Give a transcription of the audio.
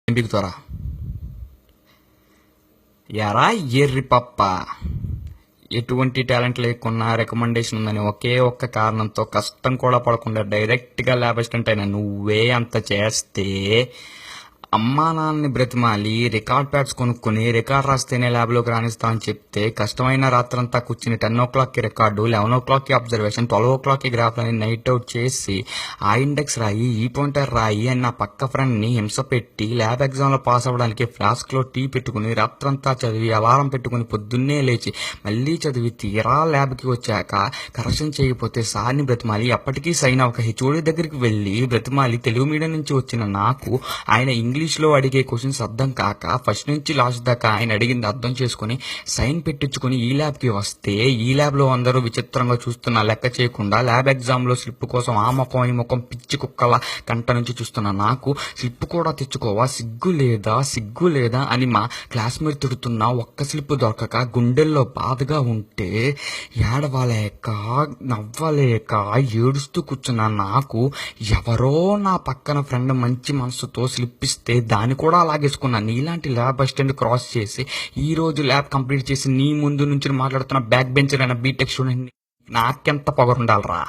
బిగుతారా యారా ఎర్రి పప్ప ఎటువంటి టాలెంట్ లేకున్నా రికమెండేషన్ ఉందని ఒకే ఒక్క కారణంతో కష్టం కూడా పడకుండా డైరెక్ట్గా ల్యాబ్ అసిస్టెంట్ అయినా నువ్వే అంత చేస్తే అమ్మా నాన్నని బ్రతిమాలి రికార్డ్ ప్యాడ్స్ కొనుక్కొని రికార్డ్ రాస్తేనే ల్యాబ్లోకి రాణిస్తా అని చెప్తే కష్టమైన రాత్రంతా కూర్చుని 10 o'clockకి రికార్డు, 11 o'clockకి అబ్జర్వేషన్, 12 o'clockకి గ్రాఫ్లని నైట్ అవుట్ చేసి ఆ ఇండెక్స్ రాయి, ఈ పాయింటర్ రాయి అని నా పక్క ఫ్రెండ్ని హింస పెట్టి ల్యాబ్ ఎగ్జామ్లో పాస్ అవ్వడానికి ఫ్లాస్క్లో టీ పెట్టుకుని రాత్రంతా చదివి అలారం పెట్టుకుని పొద్దున్నే లేచి మళ్ళీ చదివి తీరా ల్యాబ్కి వచ్చాక కరెక్షన్ చేయకపోతే సార్ని బ్రతిమాలి అప్పటికీ సైన్ అవ్వక హెచ్ఓడి దగ్గరికి వెళ్ళి బ్రతిమాలి తెలుగు మీడియం నుంచి వచ్చిన నాకు ఆయన ఇంగ్లీష్లో అడిగే క్వశ్చన్స్ అర్థం కాక ఫస్ట్ నుంచి లాస్ట్ దాకా ఆయన అడిగింది అర్థం చేసుకుని సైన్ పెట్టించుకుని ఈ ల్యాబ్కి వస్తే ఈ ల్యాబ్లో అందరూ విచిత్రంగా చూస్తున్నా లెక్క చేయకుండా ల్యాబ్ ఎగ్జామ్లో స్లిప్ కోసం ఆ ముఖం ఈ ముఖం పిచ్చి కుక్కల కంట నుంచి చూస్తున్నా నాకు స్లిప్ కూడా తెచ్చుకోవా సిగ్గు లేదా అని మా క్లాస్మేట్ తిడుతున్నా ఒక్క స్లిప్ దొరకక గుండెల్లో బాధగా ఉంటే ఏడవలేక నవ్వలేక ఏడుస్తూ కూర్చున్నా నాకు ఎవరో నా పక్కన ఫ్రెండ్ మంచి మనసుతో స్లిప్ ఇస్తే దాన్ని కూడా అలాగేసుకున్నా. నీలాంటి ల్యాబ్ అసిస్టెంట్ క్రాస్ చేసి ఈ రోజు ల్యాబ్ కంప్లీట్ చేసి నీ ముందు నుంచి మాట్లాడుతున్న బ్యాక్ బెంచర్ అయిన బీటెక్ స్టూడెంట్ నాకెంత పొగరుండాలరా.